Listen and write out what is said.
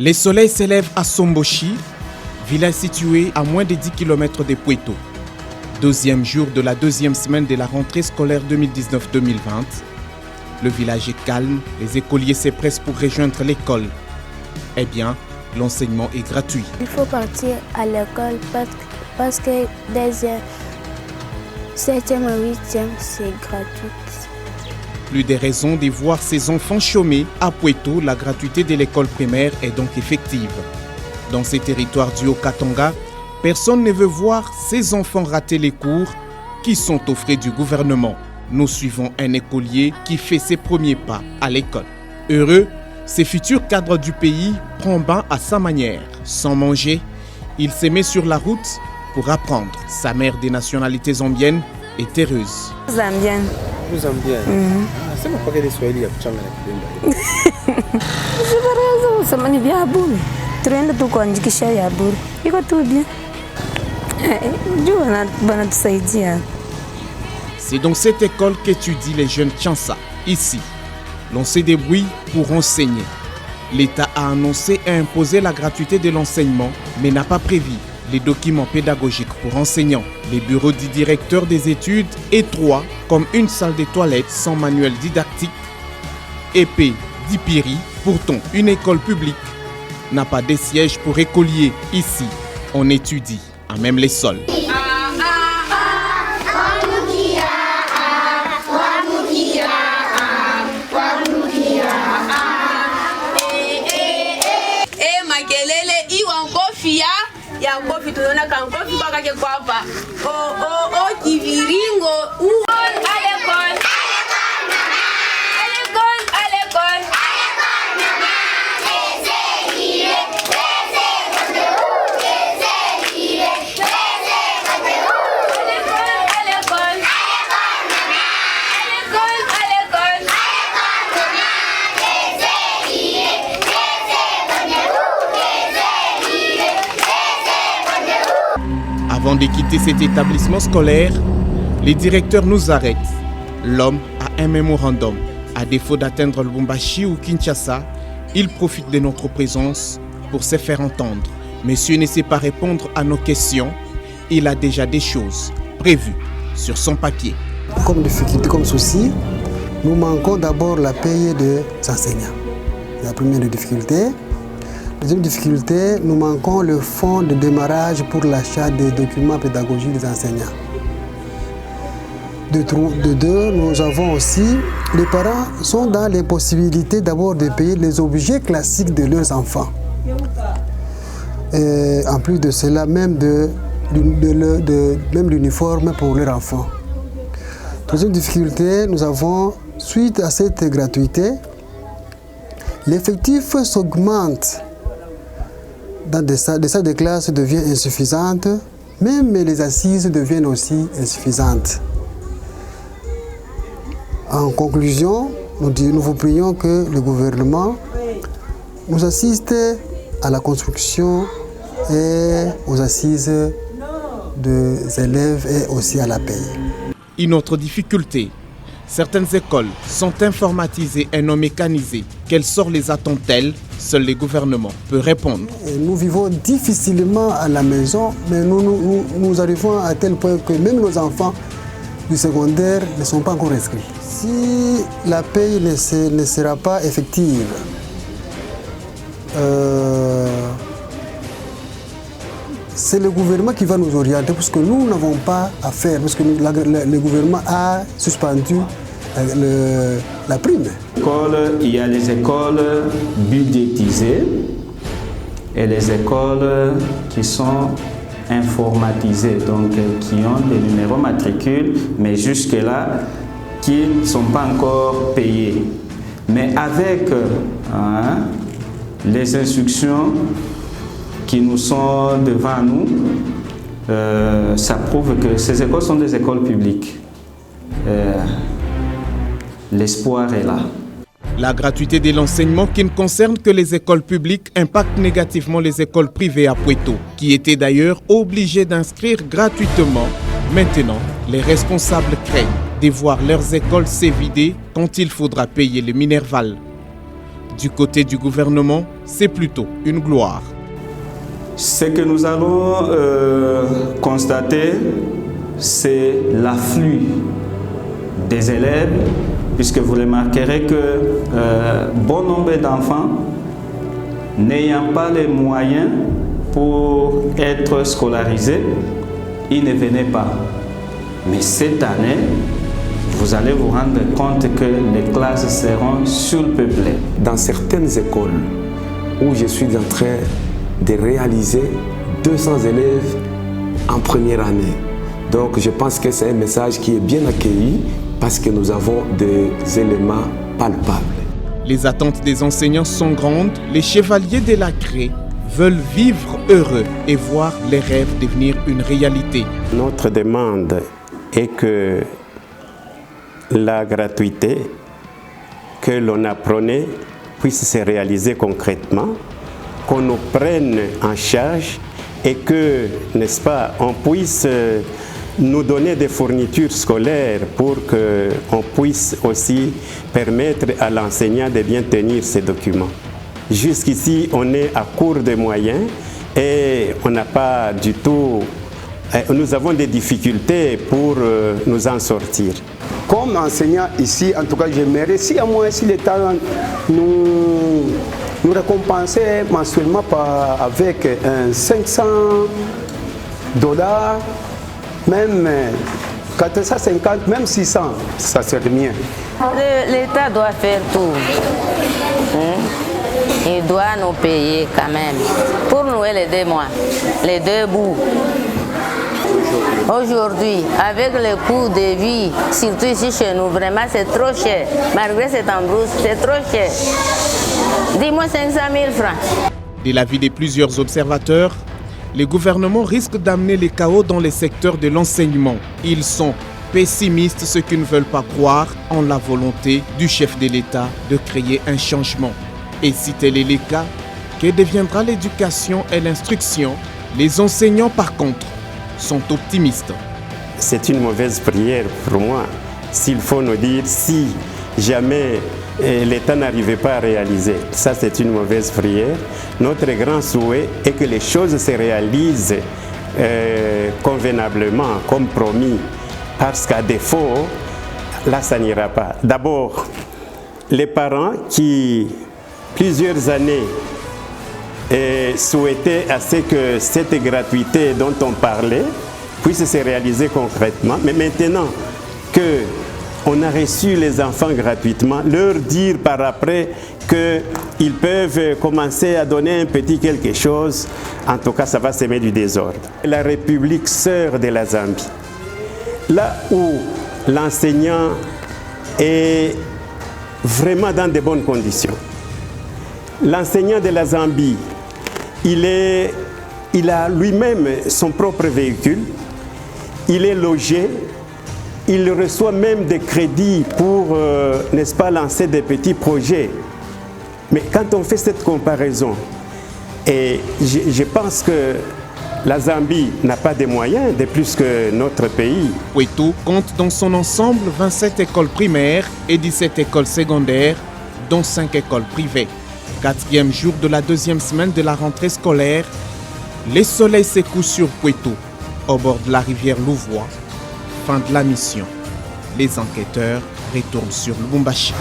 Les soleils s'élèvent à Sombochi, village situé à moins de 10 km de Pueto. Deuxième jour de la deuxième semaine de la rentrée scolaire 2019-2020. Le village est calme, les écoliers s'empressent pour rejoindre l'école. Eh bien, l'enseignement est gratuit. Il faut partir à l'école parce que deuxième, 7e et 8e, c'est gratuit. Plus de raisons de voir ses enfants chômer. À Pueto, la gratuité de l'école primaire est donc effective. Dans ces territoires du Haut-Katanga, personne ne veut voir ses enfants rater les cours qui sont offrés du gouvernement. Nous suivons un écolier qui fait ses premiers pas à l'école. Heureux, ce futur cadre du pays prend bain à sa manière. Sans manger, il se met sur la route pour apprendre. Sa mère des nationalités zambiennes est heureuse. Zambienne. Vous Zambienne. C'est pas que les Swahili ya kuchanga na Kibemba. Sibarazo samani vya bure. Tunaenda tu kuandikisha ya bure. Iko tu bien. Jua banatusaidia. C'est dans cette école qu'étudient les jeunes Tchansa. Ici, l'on se débrouille pour enseigner. L'État a annoncé et imposé la gratuité de l'enseignement, mais n'a pas prévu les documents pédagogiques pour enseignants. Les bureaux du directeur des études étroits, comme une salle de toilette sans manuel didactique, épais d'Ipiri. Pourtant, une école publique n'a pas de siège pour écoliers. Ici, on étudie à même les sols. Ya kofi tunaona kan kofi baka ke kwapa o kiviringo alekon Avant de quitter cet établissement scolaire, les directeurs nous arrêtent. L'homme a un mémorandum. À défaut d'atteindre Lubumbashi ou Kinshasa, il profite de notre présence pour se faire entendre. Monsieur ne sait pas répondre à nos questions. Il a déjà des choses prévues sur son papier. Comme difficulté, comme souci, nous manquons d'abord la paye des enseignants. La première difficulté. Deuxième difficulté, nous manquons le fonds de démarrage pour l'achat des documents pédagogiques des enseignants. De deux, nous avons aussi, les parents sont dans l'impossibilité d'abord de payer les objets classiques de leurs enfants. Et en plus de cela, même l'uniforme pour leurs enfants. Troisième difficulté, nous avons, suite à cette gratuité, l'effectif s'augmente. Dans des salles de classe devient insuffisante, même les assises deviennent aussi insuffisantes. En conclusion, nous vous prions que le gouvernement nous assiste à la construction et aux assises des élèves et aussi à la paie. Une autre difficulté, certaines écoles sont informatisées et non mécanisées. Quel sort les attend-elle? Seul le gouvernement peut répondre. Nous vivons difficilement à la maison, mais nous arrivons à tel point que même nos enfants du secondaire ne sont pas encore inscrits. Si la paye ne sera pas effective, c'est le gouvernement qui va nous orienter, parce que nous n'avons pas à faire, parce que le gouvernement a suspendu la prime. Il y a les écoles budgétisées et les écoles qui sont informatisées, donc qui ont des numéros matricules, mais jusque-là, qui ne sont pas encore payés. Mais avec les instructions qui nous sont devant nous, ça prouve que ces écoles sont des écoles publiques. L'espoir est là. La gratuité de l'enseignement qui ne concerne que les écoles publiques impacte négativement les écoles privées à Pueto, qui étaient d'ailleurs obligées d'inscrire gratuitement. Maintenant, les responsables craignent de voir leurs écoles s'évider quand il faudra payer le Minerval. Du côté du gouvernement, c'est plutôt une gloire. Ce que nous allons constater, c'est l'afflux des élèves, puisque vous remarquerez que bon nombre d'enfants n'ayant pas les moyens pour être scolarisés, ils ne venaient pas. Mais cette année, vous allez vous rendre compte que les classes seront surpeuplées. Dans certaines écoles où je suis en train de réaliser 200 élèves en première année. Donc je pense que c'est un message qui est bien accueilli parce que nous avons des éléments palpables. Les attentes des enseignants sont grandes. Les chevaliers de la Craie veulent vivre heureux et voir les rêves devenir une réalité. Notre demande est que la gratuité que l'on a prônée puisse se réaliser concrètement, qu'on nous prenne en charge et que, n'est-ce pas, on puisse nous donner des fournitures scolaires pour qu'on puisse aussi permettre à l'enseignant de bien tenir ses documents. Jusqu'ici, on est à court de moyens et on n'a pas du tout... Nous avons des difficultés pour nous en sortir. Comme enseignant ici, en tout cas, j'aimerais, si à moi, si l'État nous récompensait mensuellement avec $500, même 450, même 600, ça serait bien. L'État doit faire tout. Il doit nous payer quand même. Pour nous et les 2 mois, les 2 bouts. Aujourd'hui, avec le coût de vie, surtout ici chez nous, vraiment c'est trop cher. Malgré cette embrousse, c'est trop cher. Dis-moi 500 000 francs. De l'avis de plusieurs observateurs, les gouvernements risquent d'amener les chaos dans les secteurs de l'enseignement. Ils sont pessimistes, ceux qui ne veulent pas croire en la volonté du chef de l'État de créer un changement. Et si tel est le cas, que deviendra l'éducation et l'instruction? Les enseignants, par contre, sont optimistes. C'est une mauvaise prière pour moi. S'il faut nous dire si jamais l'État n'arrivait pas à réaliser, ça c'est une mauvaise prière. Notre grand souhait est que les choses se réalisent convenablement, comme promis, parce qu'à défaut, là ça n'ira pas. D'abord, les parents qui, plusieurs années, souhaitaient à ce que cette gratuité dont on parlait puisse se réaliser concrètement. Mais maintenant qu'on a reçu les enfants gratuitement, leur dire par après qu'ils peuvent commencer à donner un petit quelque chose, en tout cas ça va semer du désordre. La République sœur de la Zambie, là où l'enseignant est vraiment dans de bonnes conditions. L'enseignant de la Zambie, il a lui-même son propre véhicule, il est logé, il reçoit même des crédits pour, n'est-ce pas, lancer des petits projets. Mais quand on fait cette comparaison, et je pense que la Zambie n'a pas de moyens de plus que notre pays. Poitou compte dans son ensemble 27 écoles primaires et 17 écoles secondaires, dont 5 écoles privées. 4e jour de la 2e semaine de la rentrée scolaire, les soleils se couchent sur Poitou, au bord de la rivière Louvois. Fin de la mission. Les enquêteurs retournent sur Lubumbashi.